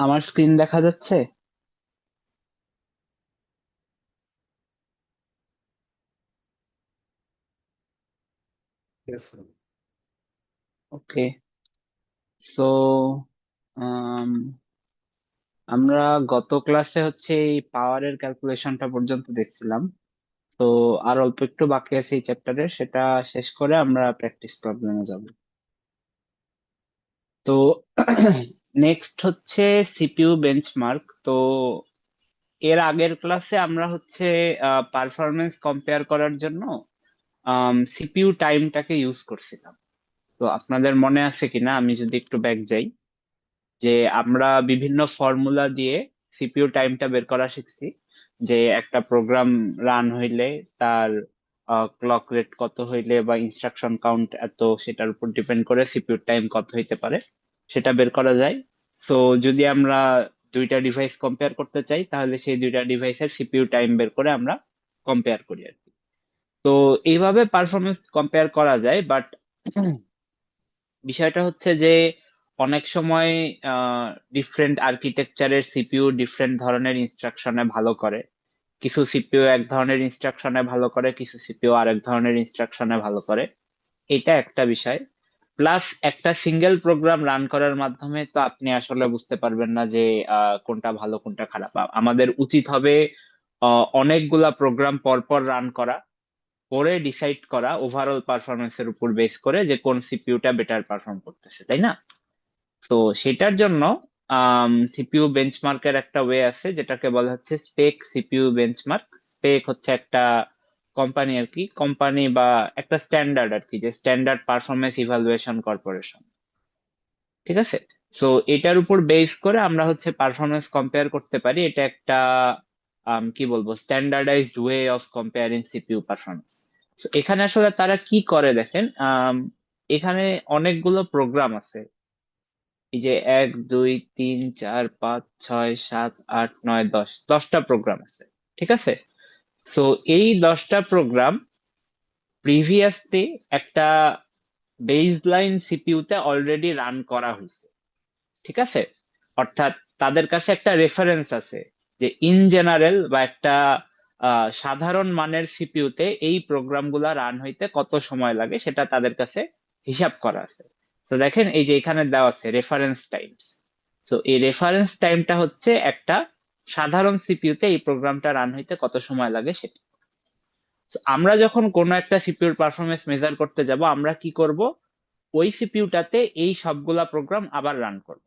আমার স্ক্রিন দেখা যাচ্ছে। Yes, sir. ওকে। সো আমরা গত ক্লাসে হচ্ছে এই পাওয়ারের ক্যালকুলেশনটা পর্যন্ত দেখছিলাম। তো আর অল্প একটু বাকি আছে এই চ্যাপ্টারে, সেটা শেষ করে আমরা প্র্যাকটিস প্রবলেমে যাব। তো নেক্সট হচ্ছে সিপিইউ বেঞ্চমার্ক। তো এর আগের ক্লাসে আমরা হচ্ছে পারফরমেন্স কম্পেয়ার করার জন্য সিপিইউ টাইমটাকে ইউজ করছিলাম। তো আপনাদের মনে আছে কিনা, আমি যদি একটু ব্যাক যাই, যে আমরা বিভিন্ন ফর্মুলা দিয়ে সিপিইউ টাইমটা বের করা শিখছি। যে একটা প্রোগ্রাম রান হইলে তার ক্লক রেট কত হইলে বা ইনস্ট্রাকশন কাউন্ট এত, সেটার উপর ডিপেন্ড করে সিপিইউ টাইম কত হইতে পারে সেটা বের করা যায়। তো যদি আমরা দুইটা ডিভাইস কম্পেয়ার করতে চাই, তাহলে সেই দুইটা ডিভাইসের সিপিইউ টাইম বের করে আমরা কম্পেয়ার করি আর কি। তো এইভাবে পারফরমেন্স কম্পেয়ার করা যায়, বাট বিষয়টা হচ্ছে যে অনেক সময় ডিফারেন্ট আর্কিটেকচারের সিপিইউ ডিফারেন্ট ধরনের ইনস্ট্রাকশনে ভালো করে। কিছু সিপিইউ এক ধরনের ইনস্ট্রাকশনে ভালো করে, কিছু সিপিইউ আরেক ধরনের ইনস্ট্রাকশনে ভালো করে। এটা একটা বিষয়। প্লাস একটা সিঙ্গেল প্রোগ্রাম রান করার মাধ্যমে তো আপনি আসলে বুঝতে পারবেন না যে কোনটা ভালো কোনটা খারাপ। আমাদের উচিত হবে অনেকগুলা প্রোগ্রাম পরপর রান করা, করে ডিসাইড করা ওভারঅল পারফরমেন্সের উপর বেস করে যে কোন সিপিইউটা বেটার পারফর্ম করতেছে, তাই না? তো সেটার জন্য সিপিইউ বেঞ্চমার্কের একটা ওয়ে আছে, যেটাকে বলা হচ্ছে স্পেক সিপিইউ বেঞ্চমার্ক। স্পেক হচ্ছে একটা কোম্পানি আর কি, কোম্পানি বা একটা স্ট্যান্ডার্ড আর কি, যে স্ট্যান্ডার্ড পারফরমেন্স ইভালুয়েশন কর্পোরেশন। ঠিক আছে। সো এটার উপর বেস করে আমরা হচ্ছে পারফরমেন্স কম্পেয়ার করতে পারি। এটা একটা কি বলবো, standardised way of comparing CPU performance. এখানে আসলে তারা কি করে দেখেন, এখানে অনেকগুলো প্রোগ্রাম আছে। এই যে 1 2 3 4 5 6 7 8 9 10, 10টা প্রোগ্রাম আছে। ঠিক আছে। সো এই 10টা প্রোগ্রাম প্রিভিয়াসলি একটা বেসলাইন সিপিইউতে অলরেডি রান করা হয়েছে। ঠিক আছে। অর্থাৎ তাদের কাছে একটা রেফারেন্স আছে যে ইন জেনারেল বা একটা সাধারণ মানের সিপিইউতে এই প্রোগ্রামগুলা রান হইতে কত সময় লাগে, সেটা তাদের কাছে হিসাব করা আছে। তো দেখেন, এই যে এখানে দেওয়া আছে রেফারেন্স টাইমস। তো এই রেফারেন্স টাইমটা হচ্ছে একটা সাধারণ সিপিইউতে এই প্রোগ্রামটা রান হইতে কত সময় লাগে সেটা। তো আমরা যখন কোনো একটা সিপিইউর পারফরমেন্স মেজার করতে যাব, আমরা কি করব, ওই সিপিইউটাতে এই সবগুলা প্রোগ্রাম আবার রান করব।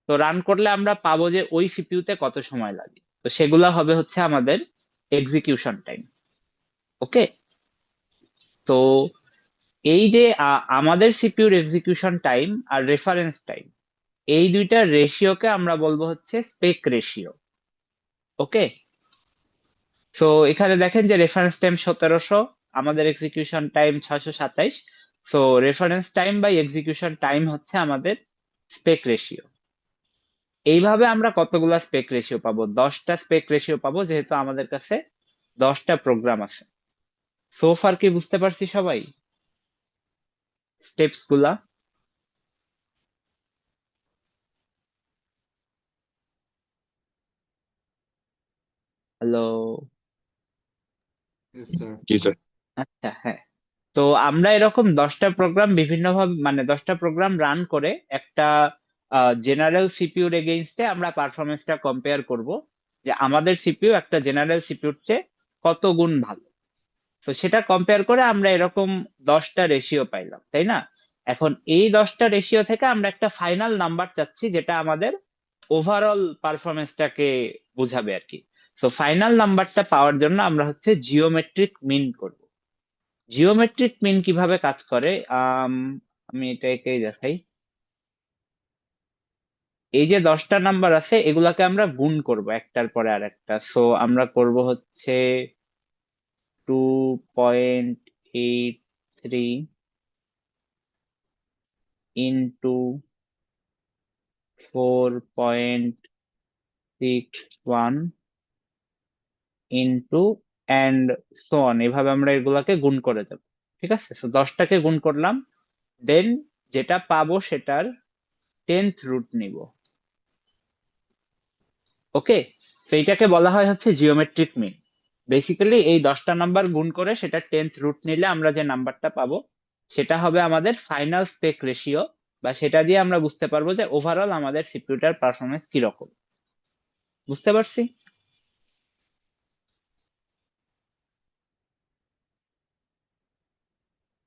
তো রান করলে আমরা পাবো যে ওই সিপিইউতে কত সময় লাগে। তো সেগুলা হবে হচ্ছে আমাদের এক্সিকিউশন টাইম। ওকে। তো এই যে আমাদের সিপিইউর এক্সিকিউশন টাইম আর রেফারেন্স টাইম, এই দুইটা রেশিওকে আমরা বলবো হচ্ছে স্পেক রেশিও। ওকে। তো এখানে দেখেন যে রেফারেন্স টাইম 1700, আমাদের এক্সিকিউশন টাইম 627। তো reference time by execution time হচ্ছে আমাদের স্পেক রেশিও। এইভাবে আমরা কতগুলা স্পেক রেশিও পাবো? 10টা স্পেক রেশিও পাবো, যেহেতু আমাদের কাছে 10টা প্রোগ্রাম আছে। সোফার কি বুঝতে পারছি সবাই স্টেপস গুলা? হ্যালো? Yes, sir. জি স্যার। আচ্ছা, হ্যাঁ। তো আমরা এরকম 10টা প্রোগ্রাম বিভিন্ন ভাবে, মানে 10টা প্রোগ্রাম রান করে একটা জেনারেল সিপিইউর এগেইনস্টে আমরা পারফরমেন্সটা কম্পেয়ার করব, যে আমাদের সিপিইউ একটা জেনারেল সিপিইউর চেয়ে কত গুণ ভালো। তো সেটা কম্পেয়ার করে আমরা এরকম 10টা রেশিও পাইলাম, তাই না? এখন এই 10টা রেশিও থেকে আমরা একটা ফাইনাল নাম্বার চাচ্ছি, যেটা আমাদের ওভারঅল পারফরমেন্সটাকে বুঝাবে আর কি। তো ফাইনাল নাম্বারটা পাওয়ার জন্য আমরা হচ্ছে জিওমেট্রিক মিন করব। জিওমেট্রিক মিন কিভাবে কাজ করে, আমি এটাকেই দেখাই। এই যে 10টা নাম্বার আছে, এগুলাকে আমরা গুণ করব একটার পরে আর একটা। সো আমরা করব হচ্ছে 2.83 into 4.61 into and so on. এভাবে আমরা এগুলাকে গুণ করে যাব। ঠিক আছে। তো 10টাকে গুণ করলাম, দেন যেটা পাবো সেটার 10th রুট নিব। ওকে, তো এটাকে বলা হয় হচ্ছে জিওমেট্রিক মিন। বেসিক্যালি এই 10টা নাম্বার গুণ করে সেটা টেন্থ রুট নিলে আমরা যে নাম্বারটা পাবো সেটা হবে আমাদের ফাইনাল স্পেক রেশিও, বা সেটা দিয়ে আমরা বুঝতে পারবো যে ওভারঅল আমাদের সিপিইউটার পারফরমেন্স কিরকম। বুঝতে পারছি?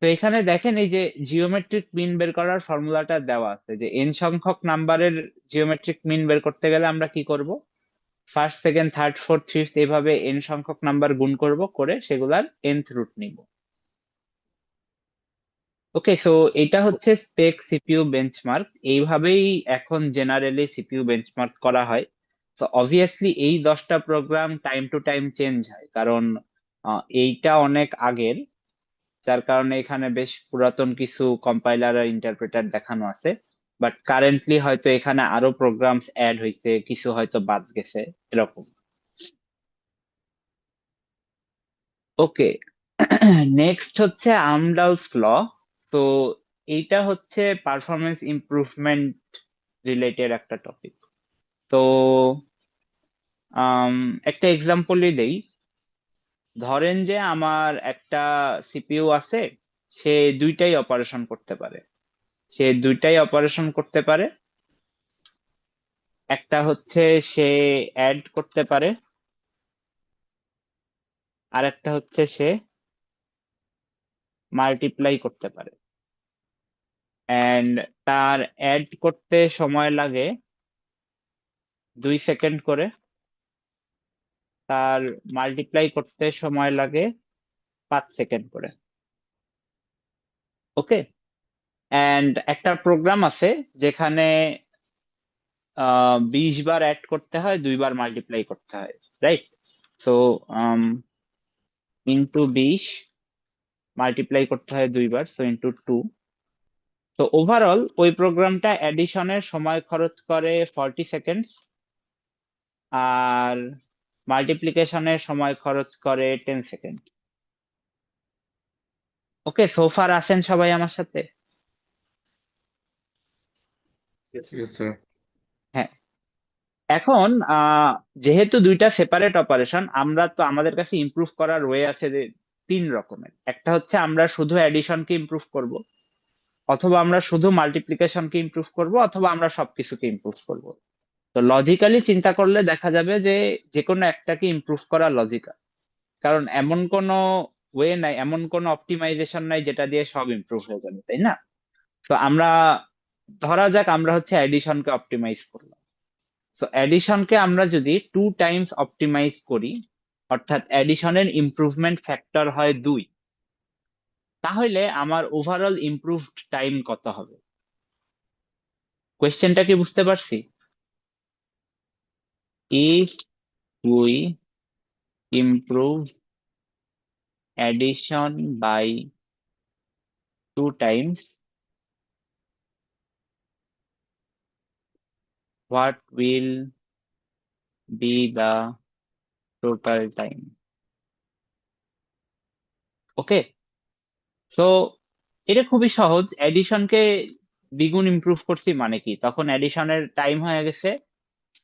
তো এখানে দেখেন এই যে জিওমেট্রিক মিন বের করার ফর্মুলাটা দেওয়া আছে, যে এন সংখ্যক নাম্বারের জিওমেট্রিক মিন বের করতে গেলে আমরা কি করব, first second third fourth fifth এইভাবে এন সংখ্যক নাম্বার গুণ করব, করে সেগুলার nth রুট নিব। ওকে, সো এটা হচ্ছে স্পেক সিপিইউ বেঞ্চমার্ক। এইভাবেই এখন জেনারেলি সিপিইউ বেঞ্চমার্ক করা হয়। তো অবভিয়াসলি এই 10টা program time to time change হয়, কারণ এইটা অনেক আগের, যার কারণে এখানে বেশ পুরাতন কিছু কম্পাইলার আর ইন্টারপ্রেটার দেখানো আছে। বাট কারেন্টলি হয়তো এখানে আরো প্রোগ্রামস অ্যাড হয়েছে, কিছু হয়তো বাদ গেছে, এরকম। ওকে, নেক্সট হচ্ছে আমডালস ল। তো এইটা হচ্ছে পারফরমেন্স ইমপ্রুভমেন্ট রিলেটেড একটা টপিক। তো একটা এক্সাম্পলই দেই। ধরেন যে আমার একটা সিপিইউ আছে, সে দুইটাই অপারেশন করতে পারে। একটা হচ্ছে সে অ্যাড করতে পারে, আর একটা হচ্ছে সে মাল্টিপ্লাই করতে পারে। এন্ড তার অ্যাড করতে সময় লাগে 2 সেকেন্ড করে, তার মাল্টিপ্লাই করতে সময় লাগে 5 সেকেন্ড করে। ওকে, এন্ড একটা প্রোগ্রাম আছে যেখানে 20 বার অ্যাড করতে হয়, 2 বার মাল্টিপ্লাই করতে হয়, রাইট? সো ইন্টু 20, মাল্টিপ্লাই করতে হয় 2 বার, সো ইন্টু 2। তো ওভারঅল ওই প্রোগ্রামটা অ্যাডিশনের সময় খরচ করে 40 সেকেন্ডস, আর মাল্টিপ্লিকেশনের সময় খরচ করে 10 সেকেন্ড। ওকে, সোফার আছেন সবাই আমার সাথে? Yes, yes, sir. হ্যাঁ। এখন যেহেতু দুইটা সেপারেট অপারেশন, আমরা তো আমাদের কাছে ইমপ্রুভ করার ওয়ে আছে যে 3 রকমের। একটা হচ্ছে আমরা শুধু অ্যাডিশনকে ইমপ্রুভ করব, অথবা আমরা শুধু মাল্টিপ্লিকেশনকে ইমপ্রুভ করব, অথবা আমরা সবকিছুকে ইমপ্রুভ করব। তো লজিক্যালি চিন্তা করলে দেখা যাবে যে যে কোনো একটাকে ইমপ্রুভ করা লজিক্যাল, কারণ এমন কোনো ওয়ে নাই, এমন কোনো অপটিমাইজেশন নাই যেটা দিয়ে সব ইমপ্রুভ হয়ে যাবে, তাই না? তো আমরা ধরা যাক আমরা হচ্ছে অ্যাডিশনকে অপটিমাইজ করলাম। সো অ্যাডিশনকে আমরা যদি 2 টাইমস অপটিমাইজ করি, অর্থাৎ অ্যাডিশনের ইমপ্রুভমেন্ট ফ্যাক্টর হয় 2, তাহলে আমার ওভারঅল ইমপ্রুভড টাইম কত হবে? কোয়েশ্চেনটা কি বুঝতে পারছি? If we improve addition by 2 times, what will be the total time? Okay, so এটা খুবই সহজ। অ্যাডিশনকে দ্বিগুণ ইমপ্রুভ করছি মানে কি, তখন অ্যাডিশনের টাইম হয়ে গেছে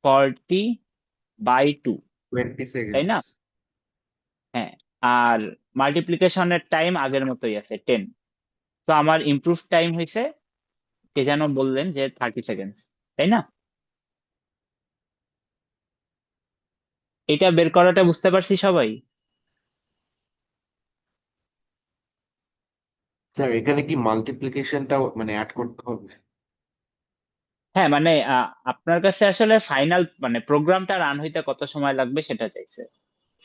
40/2, 20 তাই না? seconds. হ্যাঁ। আর মাল্টিপ্লিকেশনের টাইম আগের মতোই আছে 10। তো আমার ইমপ্রুভ টাইম হয়েছে, কে যেন বললেন যে 30 সেকেন্ড, তাই না? এটা বের করাটা বুঝতে পারছি সবাই? স্যার এখানে কি মাল্টিপ্লিকেশনটা মানে অ্যাড করতে হবে? হ্যাঁ, মানে আপনার কাছে আসলে ফাইনাল মানে প্রোগ্রামটা রান হইতে কত সময় লাগবে সেটা চাইছে।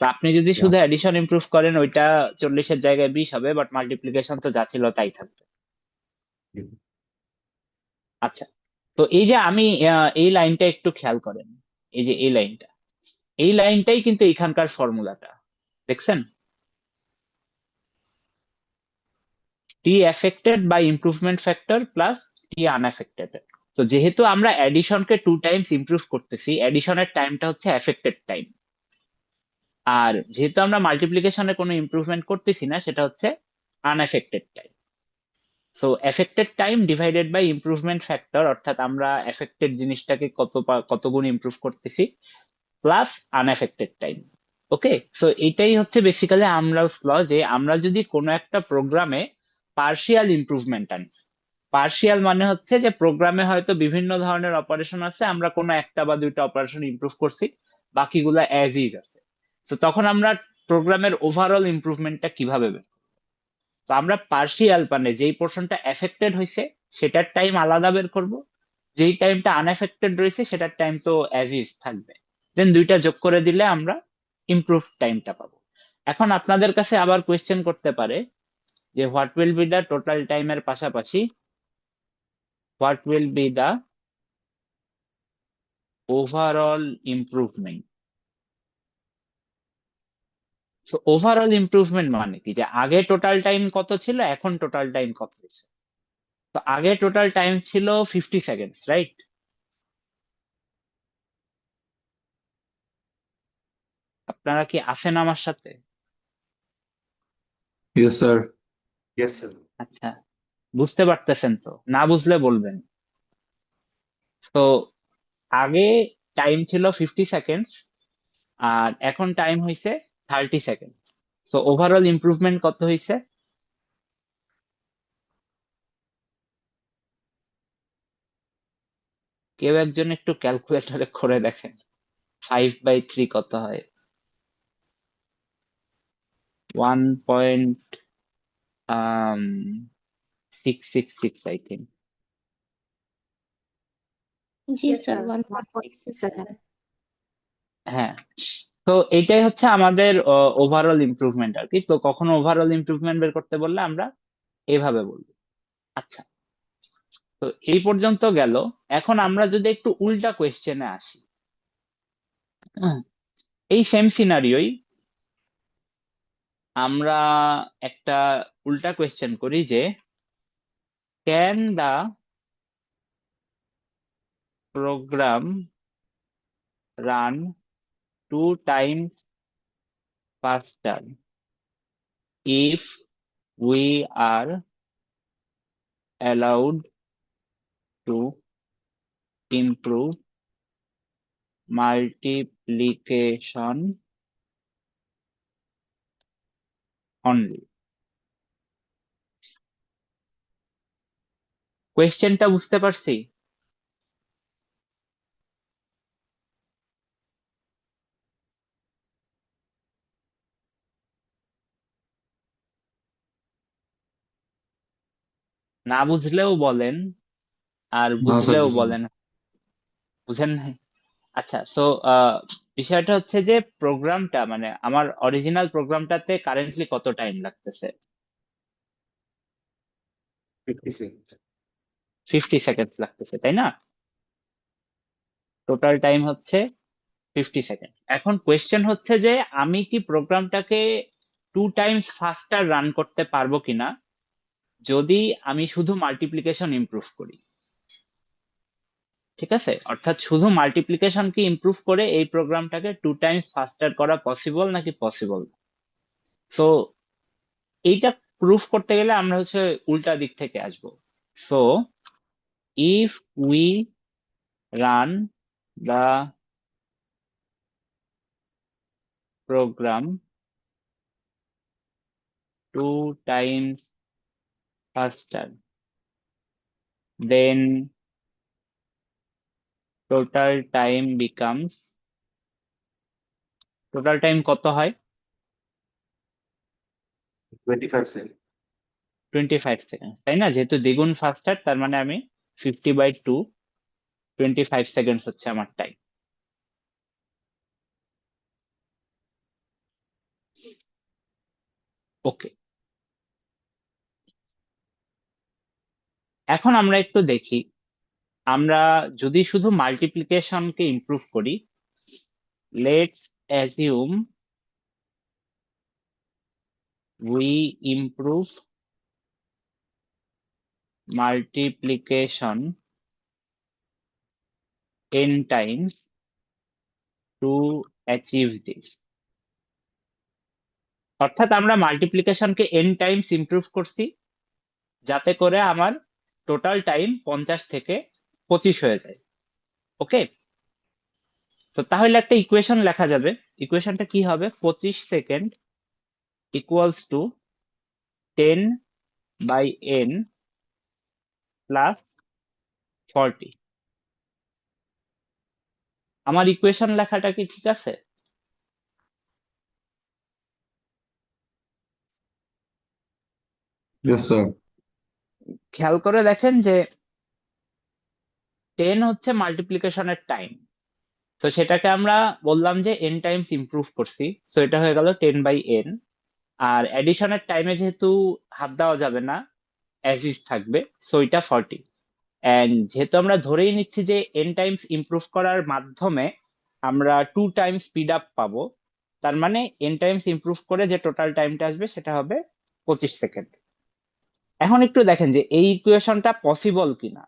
তো আপনি যদি ইয়া। শুধু এডিশন ইমপ্রুভ করেন, ওইটা 40-এর জায়গায় 20 হবে, বাট মাল্টিপ্লিকেশন তো যা ছিল তাই থাকবে। আচ্ছা, তো এই যে আমি এই লাইনটা একটু খেয়াল করেন, এই যে এই লাইনটাই কিন্তু এখানকার ফর্মুলাটা, দেখছেন? T affected by improvement factor plus T unaffected. তো যেহেতু আমরা অ্যাডিশনকে 2 টাইমস ইমপ্রুভ করতেছি, অ্যাডিশনের টাইমটা হচ্ছে এফেক্টেড টাইম। আর যেহেতু আমরা মাল্টিপ্লিকেশনে কোনো ইমপ্রুভমেন্ট করতেছি না, সেটা হচ্ছে unaffected time. So affected time divided by improvement factor, অর্থাৎ আমরা এফেক্টেড জিনিসটাকে কত গুণ ইমপ্রুভ করতেছি, plus unaffected time. Okay, so এটাই হচ্ছে বেসিক্যালি আমরাউস ল, যে আমরা যদি কোনো একটা প্রোগ্রামে পার্শিয়াল ইমপ্রুভমেন্ট আনি। পার্শিয়াল মানে হচ্ছে যে প্রোগ্রামে হয়তো বিভিন্ন ধরনের অপারেশন আছে, আমরা কোনো একটা বা দুইটা অপারেশন ইমপ্রুভ করছি, বাকিগুলা অ্যাজ ইজ আছে। তো তখন আমরা প্রোগ্রামের ওভারঅল ইমপ্রুভমেন্টটা কিভাবে বের করব? তো আমরা পার্শিয়াল মানে যেই পোর্শনটা এফেক্টেড হয়েছে সেটার টাইম আলাদা বের করব, যেই টাইমটা আনএফেক্টেড রয়েছে সেটার টাইম তো অ্যাজ ইজ থাকবে, দেন দুইটা যোগ করে দিলে আমরা ইমপ্রুভ টাইমটা পাবো। এখন আপনাদের কাছে আবার কোয়েশ্চেন করতে পারে যে what will be the total টাইমের পাশাপাশি what will be the overall improvement. তো ওভারঅল ইমপ্রুভমেন্ট মানে কি, যে আগে টোটাল টাইম কত ছিল, এখন টোটাল টাইম কত হয়েছে। তো আগে টোটাল টাইম ছিল 50 সেকেন্ডস, রাইট? আপনারা কি আছেন আমার সাথে? Yes, sir. Yes sir. আচ্ছা, বুঝতে পারতেছেন তো? না বুঝলে বলবেন। তো আগে টাইম ছিল 50 সেকেন্ডস, আর এখন টাইম হয়েছে 30 সেকেন্ড। তো ওভারঅল ইমপ্রুভমেন্ট কত হয়েছে? কেউ একজন একটু ক্যালকুলেটরে করে দেখেন 5/3 কত হয়। 1.666 I think. G yes sir, sir. 1.67। হ্যাঁ, তো এইটাই হচ্ছে আমাদের ওভারঅল ইমপ্রুভমেন্ট আর কি। তো কখনো ওভারঅল ইমপ্রুভমেন্ট বের করতে বললে আমরা এইভাবে বলবো। আচ্ছা, তো এই পর্যন্ত গেল। এখন আমরা যদি একটু উল্টা কোয়েশ্চেনে আসি, এই সেম সিনারিওই আমরা একটা উল্টা কোয়েশ্চেন করি যে can the program run 2 times faster if we are allowed to improve multiplication only? কোয়েশ্চেনটা বুঝতে পারছি? না বুঝলেও বলেন, আর না স্যার, বুঝলেও বুঝলাম না। বলেন। বুঝেন নাই? আচ্ছা, সো বিষয়টা হচ্ছে যে প্রোগ্রামটা মানে আমার অরিজিনাল প্রোগ্রামটাতে কারেন্টলি কত টাইম লাগতেছে? 56। 50 সেকেন্ড লাগতেছে, তাই না? টোটাল টাইম হচ্ছে 50 সেকেন্ড। এখন কোয়েশ্চেন হচ্ছে যে আমি কি প্রোগ্রামটাকে 2 টাইমস ফাস্টার রান করতে পারবো কিনা যদি আমি শুধু মাল্টিপ্লিকেশন ইমপ্রুভ করি। ঠিক আছে, অর্থাৎ শুধু মাল্টিপ্লিকেশনকে ইমপ্রুভ করে এই প্রোগ্রামটাকে 2 টাইমস ফাস্টার করা পসিবল নাকি পসিবল? সো এইটা প্রুফ করতে গেলে আমরা হচ্ছে উল্টা দিক থেকে আসবো। So if we run the program 2 times faster, then total time becomes, total time কত হয়? 25 সেকেন্ড। 25 সেকেন্ড, তাই না? যেহেতু দ্বিগুণ ফাস্টার, তার মানে আমি 50/2, 25 সেকেন্ড হচ্ছে আমার টাইম। ওকে, এখন আমরা একটু দেখি, আমরা যদি শুধু মাল্টিপ্লিকেশনকে ইমপ্রুভ করি, let's assume we improve multiplication n times to achieve this। অর্থাৎ আমরা মাল্টিপ্লিকেশনকে n টাইমস ইমপ্রুভ করছি যাতে করে আমার টোটাল টাইম 50 থেকে 25 হয়ে যায়। ওকে, তো তাহলে একটা ইকুয়েশন লেখা যাবে। ইকুয়েশনটা কি হবে? 25 second equals to 10/n plus 40। আমার ইকুয়েশন লেখাটা কি ঠিক আছে? Yes, sir. খেয়াল করে দেখেন যে 10 হচ্ছে মাল্টিপ্লিকেশনের টাইম, তো সেটাকে আমরা বললাম যে n টাইমস ইমপ্রুভ করছি, সো এটা হয়ে গেল 10/n। আর এডিশনের টাইমে যেহেতু হাত দেওয়া যাবে না, অ্যাজ ইজ থাকবে, সো এটা 40। এন্ড যেহেতু আমরা ধরেই নিচ্ছি যে n টাইমস ইমপ্রুভ করার মাধ্যমে আমরা 2 টাইমস স্পিড আপ পাবো, তার মানে n টাইমস ইমপ্রুভ করে যে টোটাল টাইমটা আসবে সেটা হবে 25 সেকেন্ড। এখন একটু দেখেন যে এই ইকুয়েশনটা পসিবল কিনা।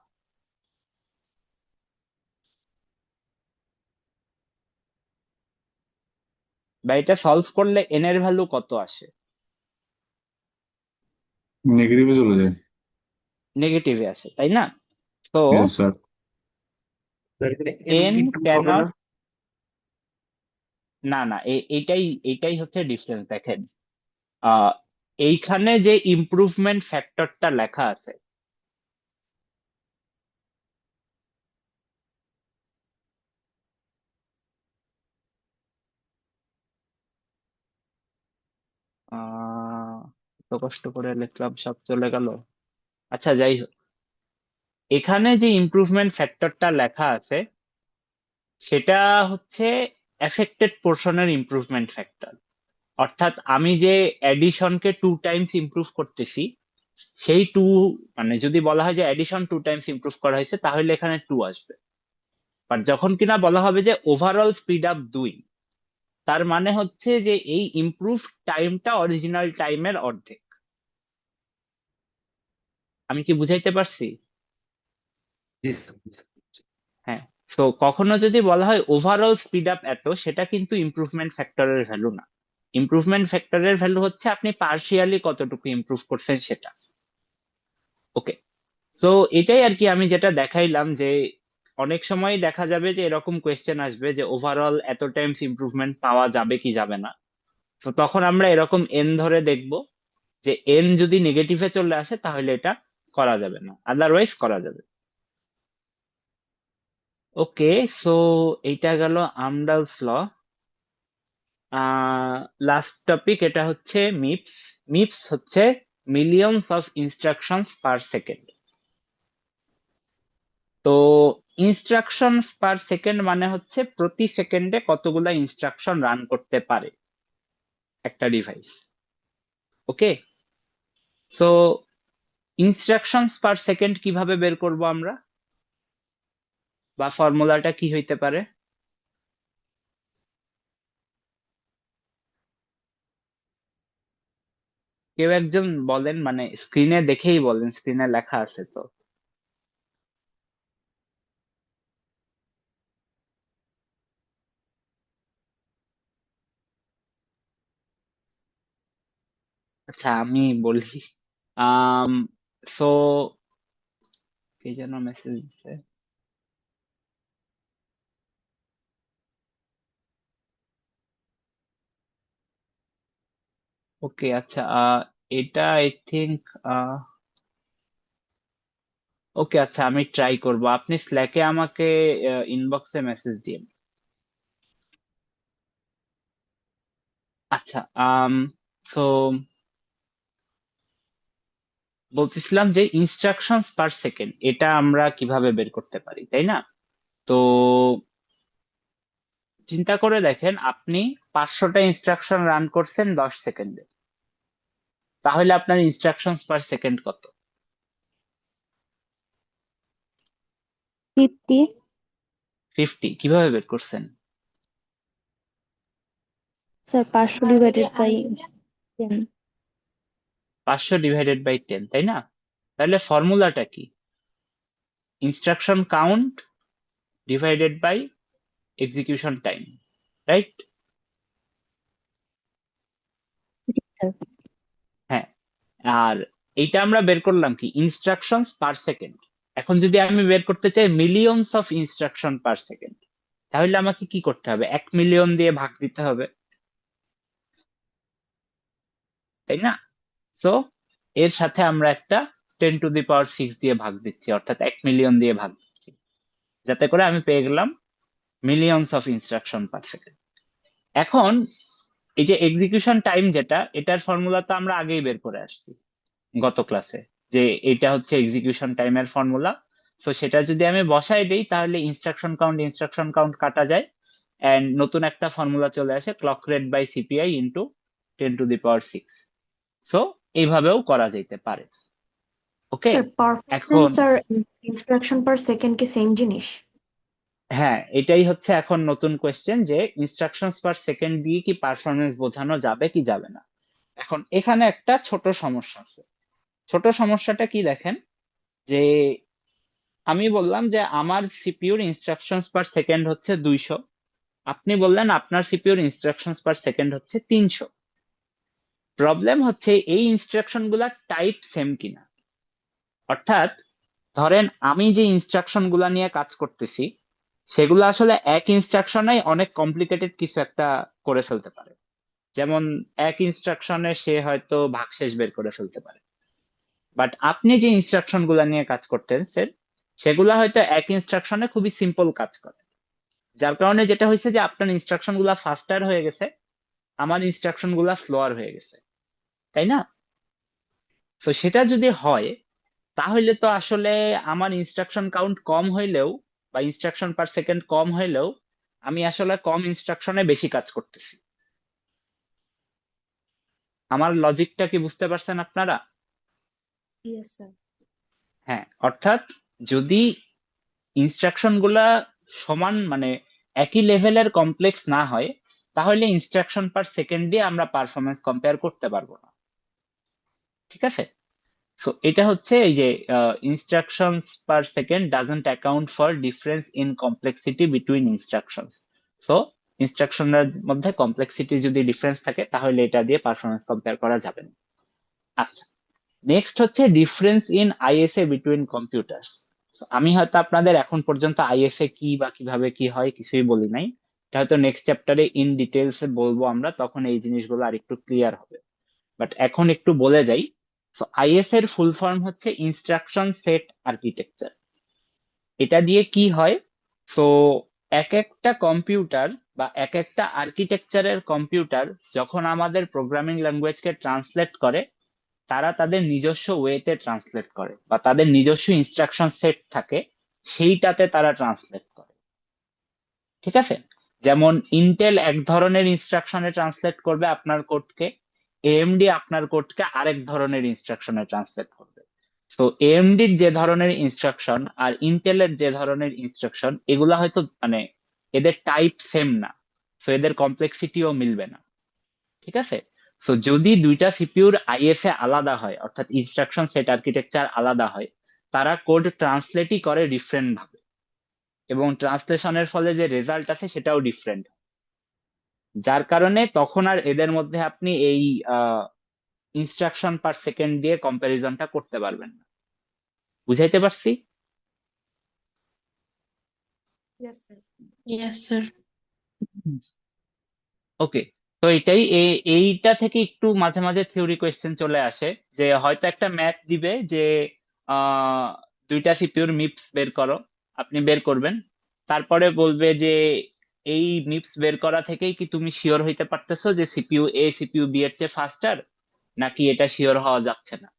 বা এটা সলভ করলে n এর ভ্যালু কত আসে? নেগেটিভে চলে যায়। নেগেটিভে আসে, তাই না? তো Yes, sir. স্যার এখানে n n কি 2 হবে ক্যানট, না? না না, এইটাই হচ্ছে ডিফারেন্স। দেখেন, আহ এইখানে যে ইমপ্রুভমেন্ট ফ্যাক্টরটা লেখা আছে, এত কষ্ট করে লিখলাম সব চলে গেল। আচ্ছা, যাই হোক, এখানে যে ইমপ্রুভমেন্ট ফ্যাক্টরটা লেখা আছে সেটা হচ্ছে এফেক্টেড পোর্শনের ইমপ্রুভমেন্ট ফ্যাক্টর। অর্থাৎ আমি যে অ্যাডিশনকে 2 টাইমস ইমপ্রুভ করতেছি, সেই 2, মানে যদি বলা হয় যে অ্যাডিশন 2 টাইমস ইমপ্রুভ করা হয়েছে, তাহলে এখানে 2 আসবে। বাট যখন কিনা বলা হবে যে ওভারঅল স্পিড আপ 2, তার মানে হচ্ছে যে এই ইমপ্রুভ টাইমটা অরিজিনাল টাইমের অর্ধেক। আমি কি বুঝাইতে পারছি? জি স্যার। হ্যাঁ। তো কখনো যদি বলা হয় ওভারঅল স্পিড আপ এত, সেটা কিন্তু ইমপ্রুভমেন্ট ফ্যাক্টরের ভ্যালু না। ইমপ্রুভমেন্ট ফ্যাক্টরের ভ্যালু হচ্ছে আপনি পার্শিয়ালি কতটুকু ইমপ্রুভ করছেন সেটা। ওকে, সো এটাই আর কি আমি যেটা দেখাইলাম, যে অনেক সময় দেখা যাবে যে এরকম কোয়েশ্চেন আসবে যে ওভারঅল এত টাইমস ইমপ্রুভমেন্ট পাওয়া যাবে কি যাবে না। তো তখন আমরা এরকম এন ধরে দেখব, যে এন যদি নেগেটিভে চলে আসে তাহলে এটা করা যাবে না, আদারওয়াইজ করা যাবে। ওকে, সো এইটা গেল আমডালস ল। লাস্ট টপিক, এটা হচ্ছে মিপস। মিপস হচ্ছে millions of instructions per second. তো ইনস্ট্রাকশনস পার সেকেন্ড মানে হচ্ছে প্রতি সেকেন্ডে কতগুলা ইনস্ট্রাকশন রান করতে পারে একটা ডিভাইস। ওকে, সো ইনস্ট্রাকশনস পার সেকেন্ড কিভাবে বের করব আমরা, বা ফর্মুলাটা কি হইতে পারে? কেউ একজন বলেন, মানে স্ক্রিনে দেখেই বলেন, স্ক্রিনে লেখা আছে তো। আচ্ছা, আমি বলি। আম সো কে যেন মেসেজ দিছে। ওকে, আচ্ছা, এটা আই থিংক, ওকে, আচ্ছা, আমি ট্রাই করব। আপনি স্ল্যাকে আমাকে ইনবক্সে মেসেজ দিন। আচ্ছা, সো বলতেছিলাম যে ইনস্ট্রাকশনস পার সেকেন্ড এটা আমরা কিভাবে বের করতে পারি, তাই না? তো চিন্তা করে দেখেন, আপনি 500টা ইনস্ট্রাকশন রান করছেন 10 সেকেন্ডে, তাহলে আপনার ইনস্ট্রাকশনস পার সেকেন্ড কত? 50, 50। কিভাবে বের করছেন? Sir 500 divided by 10। 500/10, তাই না? তাহলে ফর্মুলাটা কি? Instruction count divided by execution time, right? হ্যাঁ। আর এইটা আমরা বের করলাম কি ইনস্ট্রাকশনস পার সেকেন্ড। এখন যদি আমি বের করতে চাই millions of instruction per second, তাহলে আমাকে কি করতে হবে? 1 মিলিয়ন দিয়ে ভাগ দিতে হবে, তাই না? সো এর সাথে আমরা একটা 10⁶ দিয়ে ভাগ দিচ্ছি, অর্থাৎ 1 মিলিয়ন দিয়ে ভাগ দিচ্ছি, যাতে করে আমি পেয়ে গেলাম millions of instruction per second. এখন এই যে এক্সিকিউশন টাইম যেটা, এটার ফর্মুলা তো আমরা আগেই বের করে আসছি গত ক্লাসে, যে এটা হচ্ছে এক্সিকিউশন টাইমের ফর্মুলা। তো সেটা যদি আমি বসাই দিই তাহলে ইনস্ট্রাকশন কাউন্ট কাটা যায়, এন্ড নতুন একটা ফর্মুলা চলে আসে, clock rate by CPI into 10⁶। So এইভাবেও করা যেতে পারে। ওকে, স্যার এখন পারফরমেন্স আর ইনস্ট্রাকশন পার সেকেন্ড কি সেম জিনিস? হ্যাঁ, এটাই হচ্ছে এখন নতুন কোয়েশ্চেন, যে ইনস্ট্রাকশনস পার সেকেন্ড দিয়ে কি পারফরমেন্স বোঝানো যাবে কি যাবে না। এখন এখানে একটা ছোট সমস্যা আছে। ছোট সমস্যাটা কি দেখেন, যে আমি বললাম যে আমার সিপিইউর ইনস্ট্রাকশনস পার সেকেন্ড হচ্ছে 200, আপনি বললেন আপনার সিপিইউর ইনস্ট্রাকশনস পার সেকেন্ড হচ্ছে 300। প্রবলেম হচ্ছে এই ইনস্ট্রাকশন গুলা টাইপ সেম কিনা। অর্থাৎ ধরেন আমি যে ইনস্ট্রাকশন গুলা নিয়ে কাজ করতেছি সেগুলো আসলে এক ইনস্ট্রাকশনে অনেক কমপ্লিকেটেড কিছু একটা করে ফেলতে পারে। যেমন এক ইনস্ট্রাকশনে সে হয়তো ভাগশেষ বের করে ফেলতে পারে, বাট আপনি যে ইনস্ট্রাকশন গুলা নিয়ে কাজ করতেছেন সেগুলা হয়তো এক ইনস্ট্রাকশনে খুবই সিম্পল কাজ করে, যার কারণে যেটা হয়েছে যে আপনার ইনস্ট্রাকশন গুলা ফাস্টার হয়ে গেছে, আমার ইনস্ট্রাকশন গুলা স্লোয়ার হয়ে গেছে, তাই না? তো সেটা যদি হয় তাহলে তো আসলে আমার ইনস্ট্রাকশন কাউন্ট কম হইলেও বা ইনস্ট্রাকশন পার সেকেন্ড কম হইলেও আমি আসলে কম ইনস্ট্রাকশনে বেশি কাজ করতেছি। আমার লজিকটা কি বুঝতে পারছেন আপনারা? Yes sir. হ্যাঁ, অর্থাৎ যদি ইনস্ট্রাকশন গুলা সমান মানে একই লেভেলের কমপ্লেক্স না হয় তাহলে ইনস্ট্রাকশন পার সেকেন্ড দিয়ে আমরা পারফরমেন্স কম্পেয়ার করতে পারবো না। ঠিক আছে, সো এটা হচ্ছে এই যে instructions per second doesn't account for difference in complexity between instructions. So ইনস্ট্রাকশনের মধ্যে কমপ্লেক্সিটি যদি ডিফারেন্স থাকে তাহলে এটা দিয়ে পারফরমেন্স কম্পেয়ার করা যাবে না। আচ্ছা, নেক্সট হচ্ছে difference in ISA between computers. আমি হয়তো আপনাদের এখন পর্যন্ত আইএসএ কি বা কিভাবে কি হয় কিছুই বলি নাই, এটা হয়তো নেক্সট চ্যাপ্টারে ইন ডিটেলস বলবো আমরা, তখন এই জিনিসগুলো আর একটু ক্লিয়ার হবে। বাট এখন একটু বলে যাই। সো আইএস এর ফুল ফর্ম হচ্ছে ইনস্ট্রাকশন সেট আর্কিটেকচার। এটা দিয়ে কি হয়, সো এক একটা কম্পিউটার বা এক একটা আর্কিটেকচারের কম্পিউটার যখন আমাদের প্রোগ্রামিং ল্যাঙ্গুয়েজকে ট্রান্সলেট করে তারা তাদের নিজস্ব ওয়েতে ট্রান্সলেট করে বা তাদের নিজস্ব ইনস্ট্রাকশন সেট থাকে, সেইটাতে তারা ট্রান্সলেট করে। ঠিক আছে, যেমন ইন্টেল এক ধরনের ইনস্ট্রাকশনে ট্রান্সলেট করবে আপনার কোডকে, এএমডি আপনার কোডকে আরেক ধরনের ইনস্ট্রাকশনে ট্রান্সলেট করবে। তো এএমডির যে ধরনের ইনস্ট্রাকশন আর ইন্টেলের যে ধরনের ইনস্ট্রাকশন এগুলা হয়তো মানে এদের টাইপ সেম না, তো এদের কমপ্লেক্সিটিও মিলবে না। ঠিক আছে, সো যদি দুইটা সিপিইউর আইএসএ আলাদা হয় অর্থাৎ ইনস্ট্রাকশন সেট আর্কিটেকচার আলাদা হয়, তারা কোড ট্রান্সলেটই করে ডিফারেন্ট ভাবে, এবং ট্রান্সলেশনের ফলে যে রেজাল্ট আছে সেটাও ডিফারেন্ট, যার কারণে তখন আর এদের মধ্যে আপনি এই ইনস্ট্রাকশন পার সেকেন্ড দিয়ে কম্প্যারিজনটা করতে পারবেন না। বুঝাইতে পারছি? Yes sir. Yes, sir. ওকে, তো এটাই এইটা থেকে একটু মাঝে মাঝে থিওরি কোয়েশ্চেন চলে আসে, যে হয়তো একটা ম্যাথ দিবে যে আহ দুইটা সিপিইউর মিপস বের করো, আপনি বের করবেন, তারপরে বলবে যে এই মিপস বের করা থেকেই কি তুমি শিওর হইতে পারতেছো যে সিপিইউ এ সিপিইউ বি এর চেয়ে ফাস্টার, নাকি এটা শিওর হওয়া যাচ্ছে না।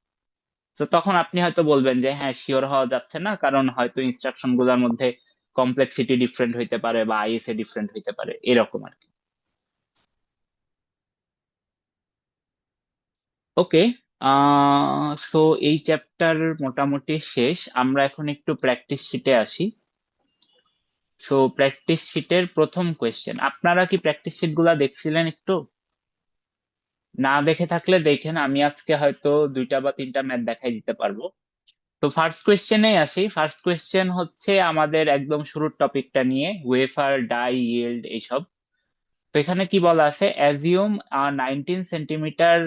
তো তখন আপনি হয়তো বলবেন যে হ্যাঁ শিওর হওয়া যাচ্ছে না, কারণ হয়তো ইনস্ট্রাকশন গুলোর মধ্যে কমপ্লেক্সিটি ডিফারেন্ট হইতে পারে বা আইএসএ ডিফারেন্ট হইতে পারে, এরকম আর কি। ওকে, সো এই চ্যাপ্টার মোটামুটি শেষ, আমরা এখন একটু প্র্যাকটিস শিটে আসি। সো প্র্যাকটিস শিটের প্রথম কোয়েশ্চেন, আপনারা কি প্র্যাকটিস শিট গুলা দেখছিলেন? একটু না দেখে থাকলে দেখেন, আমি আজকে হয়তো 2টা বা 3টা ম্যাথ দেখাই দিতে পারবো। তো ফার্স্ট কোয়েশ্চেনেই আসি। ফার্স্ট কোয়েশ্চেন হচ্ছে আমাদের একদম শুরুর টপিকটা নিয়ে, ওয়েফার, ডাই, ইয়েল্ড এইসব। তো এখানে কি বলা আছে, assume 19 centimetre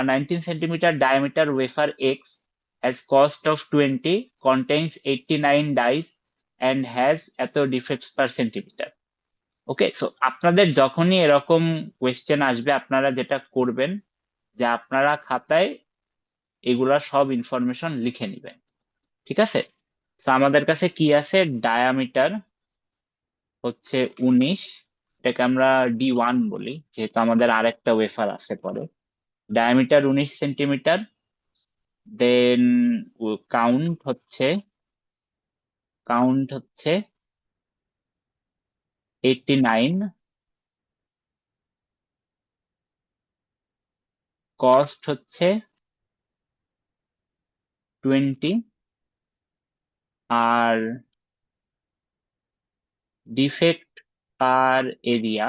19 centimeter diameter wafer X has cost of 20, contains 89 dies, and has এত ডিফেক্টস পার সেন্টিমিটার। ওকে, সো আপনাদের যখনই এরকম কোয়েশ্চেন আসবে আপনারা যেটা করবেন যে আপনারা খাতায় এগুলা সব ইনফরমেশন লিখে নেবেন। ঠিক আছে, তো আমাদের কাছে কি আছে, ডায়ামিটার হচ্ছে 19, এটাকে আমরা D1 বলি যেহেতু আমাদের আরেকটা ওয়েফার আছে পরে। ডায়ামিটার 19 সেন্টিমিটার, দেন কাউন্ট হচ্ছে কাউন্ট হচ্ছে 89, কস্ট হচ্ছে 20, আর ডিফেক্ট পার এরিয়া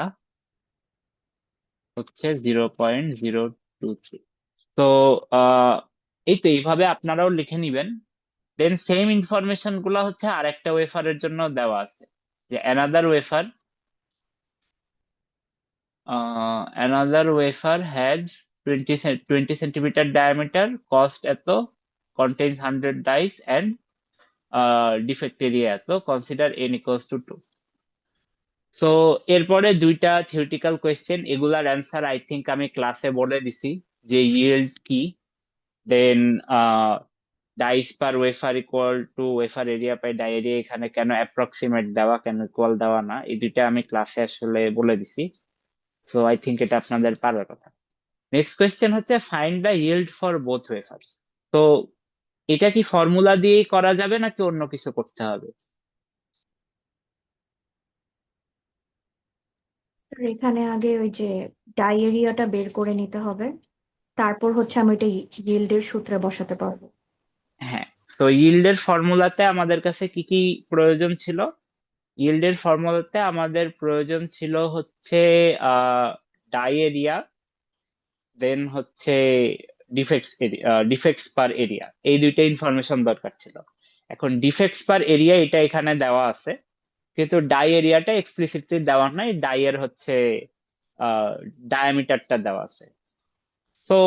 হচ্ছে 0.023। তো এই তো এইভাবে আপনারাও লিখে নিবেন। দেন সেম ইনফরমেশন গুলো হচ্ছে আরেকটা ওয়েফারের জন্য দেওয়া আছে, যে another wafer has 20 centimeter diameter, cost এত, contains 100 dice and defect area এত, consider n equals to 2। So এরপরে দুইটা থিওরিটিক্যাল কোয়েশ্চেন, এগুলার অ্যান্সার আই থিংক আমি ক্লাসে বলে দিছি, যে yield কি, then dies per wafer equal to wafer area by die area, এখানে কেন অ্যাপ্রক্সিমেট দেওয়া কেন ইকুয়াল দেওয়া না, এই দুইটা আমি ক্লাসে আসলে বলে দিছি। সো আই থিংক এটা আপনাদের পারার কথা। নেক্সট কোয়েশ্চেন হচ্ছে find the yield for both wafers. তো এটা কি ফর্মুলা দিয়েই করা যাবে নাকি অন্য কিছু করতে হবে? স্যার এখানে আগে ওই যে ডায়েরিয়াটা বের করে নিতে হবে, তারপর হচ্ছে আমি এটা ইয়েল্ডের সূত্রে বসাতে পারবো। হ্যাঁ, তো yield-এর ফর্মুলাতে আমাদের কাছে কি কি প্রয়োজন ছিল? yield-এর ফর্মুলাতে আমাদের প্রয়োজন ছিল হচ্ছে ডাই এরিয়া, দেন হচ্ছে ডিফেক্টস পার এরিয়া, এই দুইটা ইনফরমেশন দরকার ছিল। এখন ডিফেক্টস পার এরিয়া এটা এখানে দেওয়া আছে, কিন্তু ডাই এরিয়াটা এক্সপ্লিসিটলি দেওয়া নাই, ডাই এর হচ্ছে ডায়ামিটারটা দেওয়া আছে। তো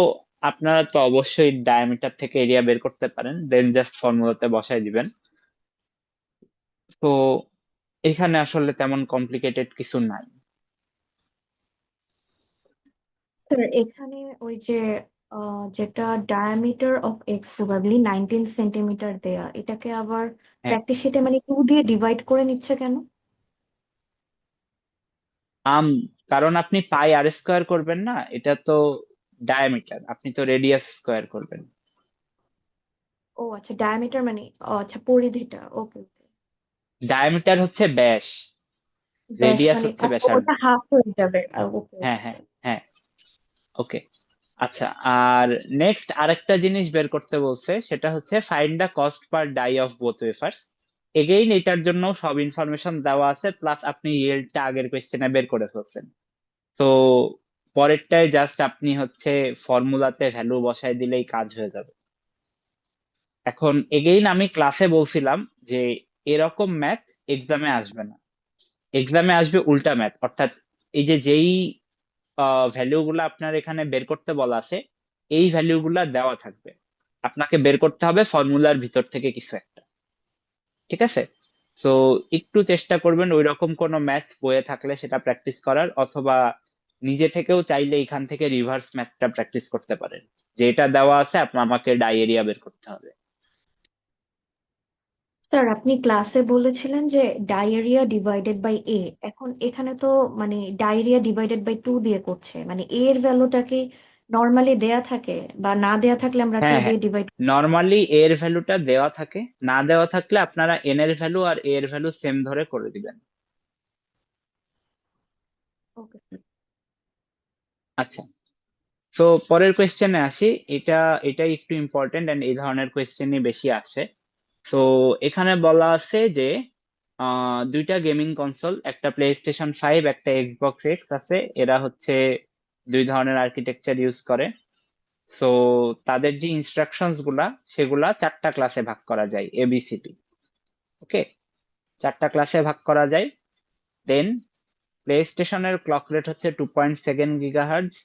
আপনারা তো অবশ্যই ডায়ামিটার থেকে এরিয়া বের করতে পারেন, দেন জাস্ট ফর্মুলাতে বসাই দিবেন। তো এখানে আসলে তেমন কমপ্লিকেটেড কিছু নাই। স্যার এখানে ওই যে যেটা diameter of x probably 19 centimetre দেয়া, এটাকে আবার হ্যাঁ, প্র্যাকটিস শিটে মানে 2 দিয়ে ডিভাইড করে নিচ্ছে কেন? আম কারণ আপনি পাই আর স্কোয়ার করবেন না, এটা তো ডায়ামিটার, আপনি তো রেডিয়াস স্কোয়ার করবেন। ও আচ্ছা, ডায়ামিটার মানে আচ্ছা পরিধিটা, ওকে ওকে। ডায়ামিটার হচ্ছে ব্যাস, ব্যাস রেডিয়াস মানে হচ্ছে আচ্ছা, ব্যাসার্ধ। ওটা হাফ হয়ে যাবে, ওকে হ্যাঁ ওকে হ্যাঁ স্যার। হ্যাঁ, ওকে। আচ্ছা, আর নেক্সট আরেকটা জিনিস বের করতে বলছে, সেটা হচ্ছে find the cost per die of both wafers. Again এটার জন্য সব ইনফরমেশন দেওয়া আছে, প্লাস আপনি ইয়েল্ডটা আগের কোয়েশ্চেনে বের করে ফেলছেন। তো পরেরটায় জাস্ট আপনি হচ্ছে ফর্মুলাতে ভ্যালু বসায় দিলেই কাজ হয়ে যাবে। এখন এগেইন আমি ক্লাসে বলছিলাম যে এরকম ম্যাথ এক্সামে আসবে না, এক্সামে আসবে উল্টা ম্যাথ, অর্থাৎ এই যে যেই ভ্যালু গুলো আপনার এখানে বের করতে বলা আছে, এই ভ্যালু গুলা দেওয়া থাকবে, আপনাকে বের করতে হবে ফর্মুলার ভিতর থেকে কিছু একটা। ঠিক আছে, তো একটু চেষ্টা করবেন ওই রকম কোনো ম্যাথ বইয়ে থাকলে সেটা প্র্যাকটিস করার, অথবা নিজে থেকেও চাইলে এখান থেকে রিভার্স ম্যাথটা প্র্যাকটিস করতে পারেন, যে এটা দেওয়া আছে আপনার আমাকে ডায়েরিয়া বের করতে হবে। স্যার আপনি ক্লাসে বলেছিলেন যে ডায়েরিয়া ডিভাইডেড বাই এ, এখন এখানে তো মানে ডায়েরিয়া ডিভাইডেড বাই 2 দিয়ে করছে, মানে এ এর ভ্যালুটা কি নর্মালি দেয়া থাকে, বা না দেয়া থাকলে আমরা 2 হ্যাঁ হ্যাঁ, দিয়ে ডিভাইড? নর্মালি এর ভ্যালুটা দেওয়া থাকে, না দেওয়া থাকলে আপনারা এন এর ভ্যালু আর এ এর ভ্যালু সেম ধরে করে দিবেন। Okay sir. আচ্ছা, তো পরের কোয়েশ্চেনে আসি। এটা এটা একটু ইম্পর্টেন্ট এন্ড এই ধরনের কোয়েশ্চেনই বেশি আসে। তো এখানে বলা আছে যে দুইটা গেমিং কনসোল, একটা প্লে স্টেশন 5 একটা এক্সবক্স এক্স আছে, এরা হচ্ছে দুই ধরনের আর্কিটেকচার ইউজ করে। সো তাদের যে ইনস্ট্রাকশনস গুলা সেগুলা চারটা ক্লাসে ভাগ করা যায়, এবিসিডি। ওকে, চারটা ক্লাসে ভাগ করা যায়। দেন প্লে স্টেশনের ক্লক রেট হচ্ছে 2.7 GHz,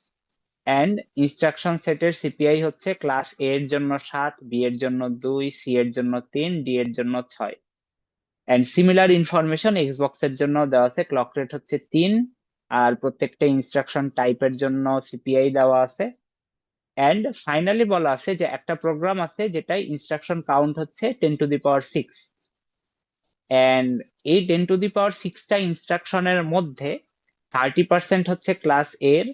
অ্যান্ড ইনস্ট্রাকশন সেটের সিপিআই হচ্ছে ক্লাস এ এর জন্য 7, বি এর জন্য 2, সি এর জন্য 3, ডি এর জন্য 6। অ্যান্ড সিমিলার ইনফরমেশন এক্সবক্স এর জন্য দেওয়া আছে, ক্লক রেট হচ্ছে 3, আর প্রত্যেকটা ইনস্ট্রাকশন টাইপের জন্য সিপিআই দেওয়া আছে। অ্যান্ড ফাইনালি বলা আছে যে একটা প্রোগ্রাম আছে যেটা ইনস্ট্রাকশন কাউন্ট হচ্ছে 10⁶, অ্যান্ড এই 10⁶টা ইনস্ট্রাকশনের মধ্যে 30% হচ্ছে ক্লাস এর,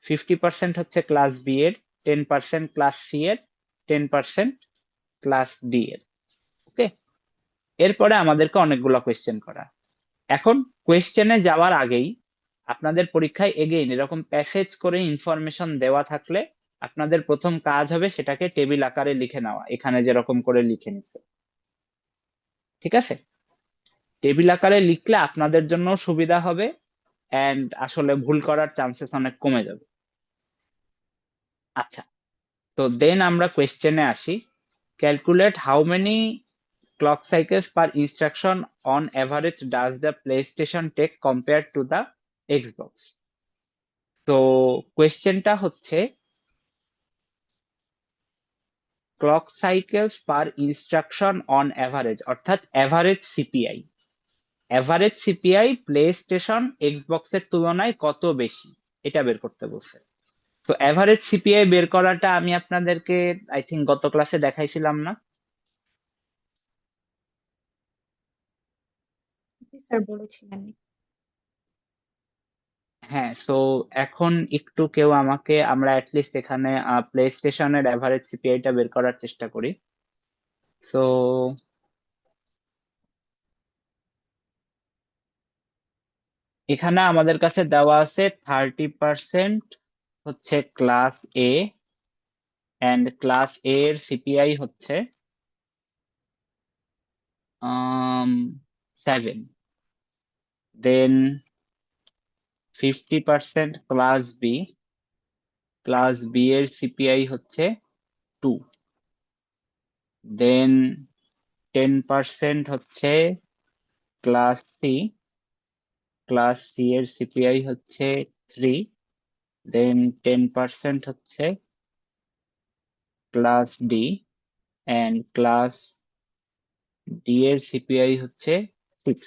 50% হচ্ছে ক্লাস বি এর, 10% ক্লাস সি এর, 10% ক্লাস ডি এর। ওকে, এরপরে আমাদেরকে অনেকগুলো কোয়েশ্চেন করা। এখন কোয়েশ্চেনে যাওয়ার আগেই আপনাদের পরীক্ষায় এগেইন এরকম প্যাসেজ করে ইনফরমেশন দেওয়া থাকলে আপনাদের প্রথম কাজ হবে সেটাকে টেবিল আকারে লিখে নেওয়া, এখানে যেরকম করে লিখে নিচ্ছে। ঠিক আছে, টেবিল আকারে লিখলে আপনাদের জন্য সুবিধা হবে, এন্ড আসলে ভুল করার চান্সেস অনেক কমে যাবে। আচ্ছা, তো দেন আমরা কোয়েশ্চেনে আসি। Calculate how many clock cycles per instruction on average does the PlayStation take compared to the Xbox? তো কোয়েশ্চেনটা হচ্ছে clock cycles per instruction on average, অর্থাৎ average CPI. Average CPI PlayStation এক্সবক্সের তুলনায় কত বেশি, এটা বের করতে বলছে। তো অ্যাভারেজ সিপিআই বের করাটা আমি আপনাদেরকে আই থিঙ্ক গত ক্লাসে দেখাইছিলাম না? স্যার বলেছিলেন। হ্যাঁ, সো এখন একটু কেউ আমাকে, আমরা অ্যাটলিস্ট এখানে প্লে স্টেশনের অ্যাভারেজ সিপিআইটা বের করার চেষ্টা করি। সো এখানে আমাদের কাছে দেওয়া আছে 30% হচ্ছে ক্লাস এ, অ্যান্ড ক্লাস এ এর সিপিআই হচ্ছে 7। দেন 50% ক্লাস বি, ক্লাস বি এর সিপিআই হচ্ছে 2। দেন 10% হচ্ছে ক্লাস সি, ক্লাস সি এর সিপিআই হচ্ছে 3। দেন 10% হচ্ছে class D, and class D এর সিপিআই হচ্ছে 6।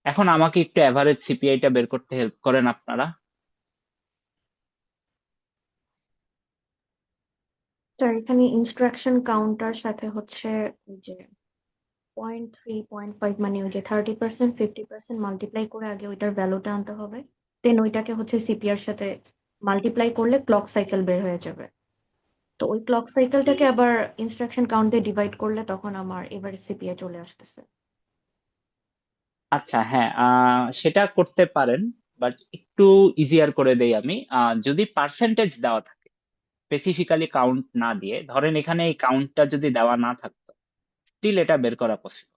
এখন আমাকে একটু অ্যাভারেজ সিপিআইটা বের করতে হেল্প করেন আপনারা। স্যার এখানে ইনস্ট্রাকশন কাউন্টার সাথে হচ্ছে ওই যে 0.3 0.5 মানে ওই যে 30% 50% মাল্টিপ্লাই করে আগে ওইটার ভ্যালুটা আনতে হবে, দেন ওইটাকে হচ্ছে সিপিআর সাথে মাল্টিপ্লাই করলে ক্লক সাইকেল বের হয়ে যাবে। তো ওই ক্লক সাইকেলটাকে আবার ইনস্ট্রাকশন কাউন্ট দিয়ে ডিভাইড করলে তখন আমার এবার সিপিআই চলে আসতেছে। আচ্ছা, হ্যাঁ, সেটা করতে পারেন, বাট একটু ইজিয়ার করে দেই আমি। যদি পার্সেন্টেজ দেওয়া থাকে, স্পেসিফিক্যালি কাউন্ট না দিয়ে, ধরেন এখানে এই কাউন্টটা যদি দেওয়া না থাকতো, স্টিল এটা বের করা পসিবল।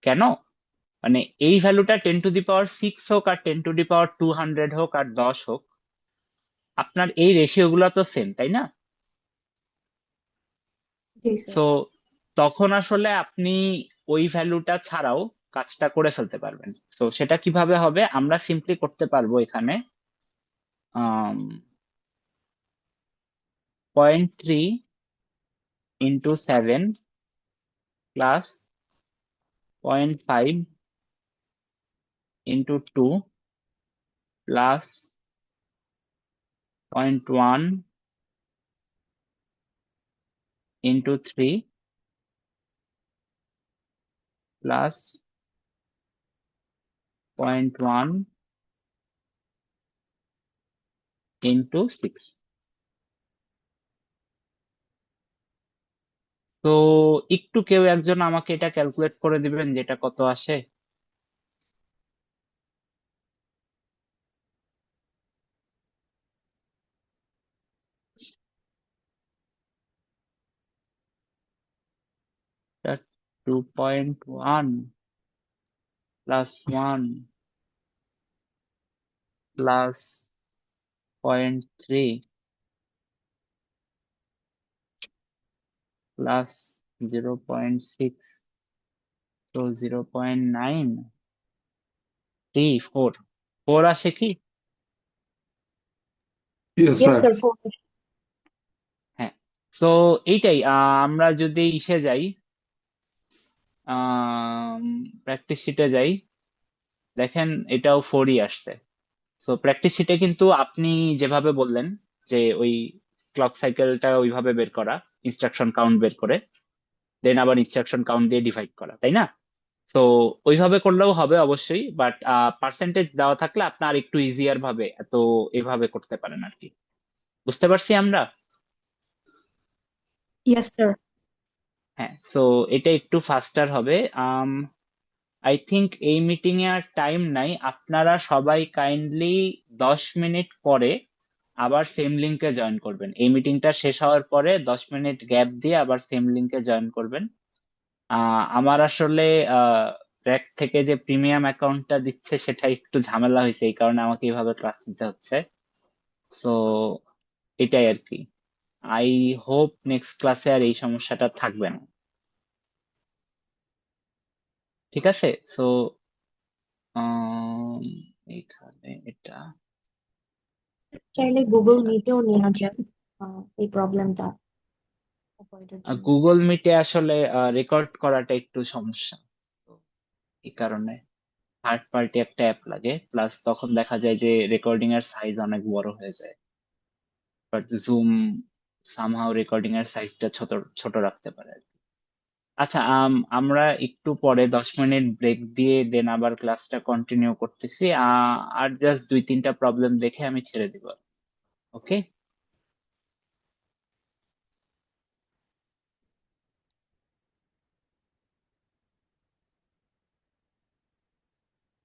কেন? মানে এই ভ্যালুটা 10⁶ হোক, আর 10⁻²00 হোক, আর 10 হোক, আপনার এই রেশিও গুলো তো সেম, তাই না? জি স্যার। সো তখন আসলে আপনি ওই ভ্যালুটা ছাড়াও কাজটা করে ফেলতে পারবেন। তো সেটা কিভাবে হবে, আমরা সিম্পলি করতে পারবো এখানে 0.3 into 7 plus 0.5 into 2 plus 0.1 into 3 plus 0.1 into 6। তো একটু কেউ একজন আমাকে এটা ক্যালকুলেট করে দিবেন যেটা কত আসে? এটা 2.1 প্লাস 1 প্লাস 0.3 প্লাস 0.6, তো 0.934 4 আসে কি? Yes yes sir. স্যার। হ্যাঁ, সো এইটাই। আমরা যদি ইসে যাই, প্র্যাকটিস শিটে যাই, দেখেন এটাও 4ই আসছে। সো প্র্যাকটিস শিটে কিন্তু আপনি যেভাবে বললেন যে ওই ক্লক সাইকেলটা ওইভাবে বের করা, ইনস্ট্রাকশন কাউন্ট বের করে দেন আবার ইনস্ট্রাকশন কাউন্ট দিয়ে ডিভাইড করা, তাই না? তো ওইভাবে করলেও হবে অবশ্যই, বাট পার্সেন্টেজ দেওয়া থাকলে আপনার একটু ইজিয়ার ভাবে এত এভাবে করতে পারেন আর কি। বুঝতে পারছি আমরা? Yes sir. হ্যাঁ, সো এটা একটু ফাস্টার হবে। আই থিংক এই মিটিং এ আর টাইম নাই, আপনারা সবাই কাইন্ডলি 10 মিনিট পরে আবার সেম লিংকে জয়েন করবেন। এই মিটিংটা শেষ হওয়ার পরে 10 মিনিট গ্যাপ দিয়ে আবার সেম লিংকে জয়েন করবেন। আমার আসলে ব্র্যাক থেকে যে প্রিমিয়াম অ্যাকাউন্টটা দিচ্ছে সেটা একটু ঝামেলা হয়েছে, এই কারণে আমাকে এইভাবে ক্লাস নিতে হচ্ছে। সো এটাই আর কি। আই হোপ নেক্সট ক্লাসে আর এই সমস্যাটা থাকবে না। ঠিক আছে, সো এইখানে এটা চাইলে গুগল মিটেও নেওয়া যায় এই প্রবলেমটা অ্যাভয়েডের জন্য। গুগল মিটে আসলে রেকর্ড করাটা একটু সমস্যা, তো এই কারণে থার্ড পার্টি একটা অ্যাপ লাগে, প্লাস তখন দেখা যায় যে রেকর্ডিং এর সাইজ অনেক বড় হয়ে যায়। বাট জুম সামহাও রেকর্ডিং এর সাইজটা ছোট ছোট রাখতে পারে আর কি। আচ্ছা, আমরা একটু পরে 10 মিনিট ব্রেক দিয়ে দেন আবার ক্লাসটা কন্টিনিউ করতেছি। আর জাস্ট 2-3টা প্রবলেম দেখে আমি ছেড়ে দিব। ওকে।